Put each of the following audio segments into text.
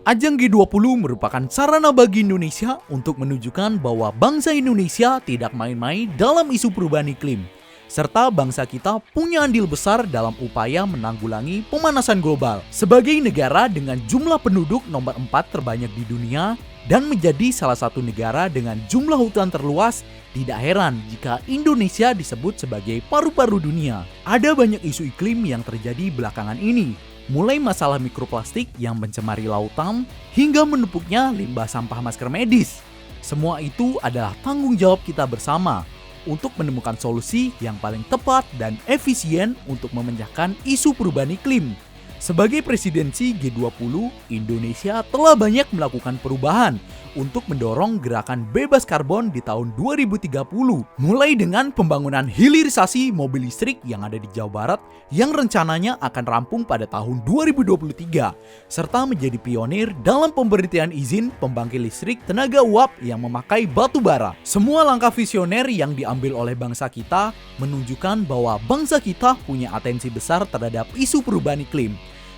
Ajang G20 merupakan sarana bagi Indonesia untuk menunjukkan bahwa bangsa Indonesia tidak main-main dalam isu perubahan iklim, serta bangsa kita punya andil besar dalam upaya menanggulangi pemanasan global. Sebagai negara dengan jumlah penduduk nomor 4 terbanyak di dunia dan menjadi salah satu negara dengan jumlah hutan terluas, tidak heran jika Indonesia disebut sebagai paru-paru dunia. Ada banyak isu iklim yang terjadi belakangan ini, mulai masalah mikroplastik yang mencemari lautan hingga menumpuknya limbah sampah masker medis. Semua itu adalah tanggung jawab kita bersama untuk menemukan solusi yang paling tepat dan efisien untuk memecahkan isu perubahan iklim. Sebagai presidensi G20, Indonesia telah banyak melakukan perubahan untuk mendorong gerakan bebas karbon di tahun 2030, mulai dengan pembangunan hilirisasi mobil listrik yang ada di Jawa Barat yang rencananya akan rampung pada tahun 2023, serta menjadi pionir dalam pemberian izin pembangkit listrik tenaga uap yang memakai batu bara. Semua langkah visioner yang diambil oleh bangsa kita menunjukkan bahwa bangsa kita punya atensi besar terhadap isu perubahan iklim.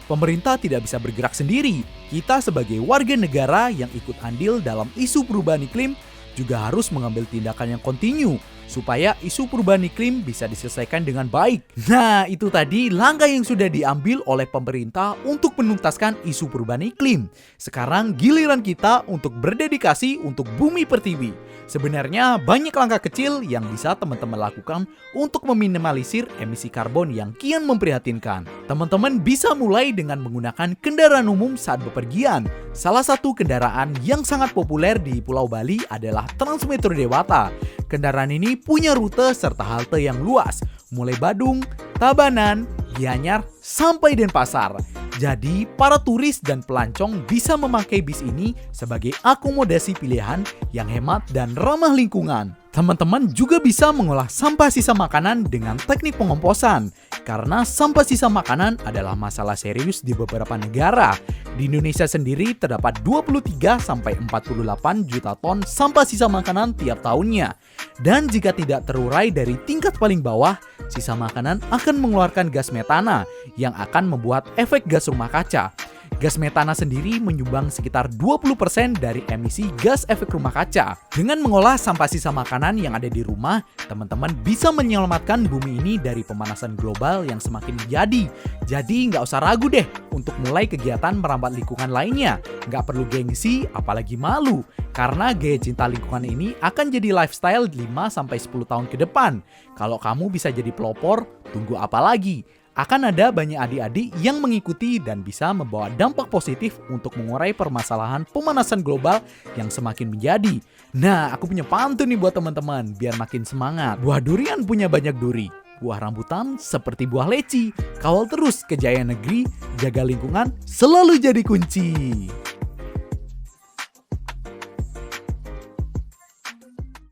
Pemerintah tidak bisa bergerak sendiri. Kita sebagai warga negara yang ikut andil dalam isu perubahan iklim juga harus mengambil tindakan yang kontinu supaya isu perubahan iklim bisa diselesaikan dengan baik. Nah, itu tadi langkah yang sudah diambil oleh pemerintah untuk menuntaskan isu perubahan iklim. Sekarang giliran kita untuk berdedikasi untuk bumi pertiwi. Sebenarnya banyak langkah kecil yang bisa teman-teman lakukan untuk meminimalisir emisi karbon yang kian memprihatinkan. Teman-teman bisa mulai dengan menggunakan kendaraan umum saat bepergian. Salah satu kendaraan yang sangat populer di Pulau Bali adalah Transmetro Dewata. Kendaraan ini punya rute serta halte yang luas, mulai Badung, Tabanan, Gianyar, sampai Denpasar. Jadi, para turis dan pelancong bisa memakai bis ini sebagai akomodasi pilihan yang hemat dan ramah lingkungan. Teman-teman juga bisa mengolah sampah sisa makanan dengan teknik pengomposan, karena sampah sisa makanan adalah masalah serius di beberapa negara. Di Indonesia sendiri terdapat 23-48 juta ton sampah sisa makanan tiap tahunnya. Dan jika tidak terurai dari tingkat paling bawah, sisa makanan akan mengeluarkan gas metana yang akan membuat efek gas rumah kaca. Gas metana sendiri menyumbang sekitar 20% dari emisi gas efek rumah kaca. Dengan mengolah sampah sisa makanan yang ada di rumah, teman-teman bisa menyelamatkan bumi ini dari pemanasan global yang semakin menjadi. Jadi nggak usah ragu deh untuk mulai kegiatan merawat lingkungan lainnya. Nggak perlu gengsi, apalagi malu. Karena gaya cinta lingkungan ini akan jadi lifestyle 5-10 tahun ke depan. Kalau kamu bisa jadi pelopor, tunggu apa lagi? Akan ada banyak adik-adik yang mengikuti dan bisa membawa dampak positif untuk mengurai permasalahan pemanasan global yang semakin menjadi. Nah, aku punya pantun nih buat teman-teman biar makin semangat. Buah durian punya banyak duri. Buah rambutan seperti buah leci. Kawal terus kejayaan negeri, jaga lingkungan selalu jadi kunci.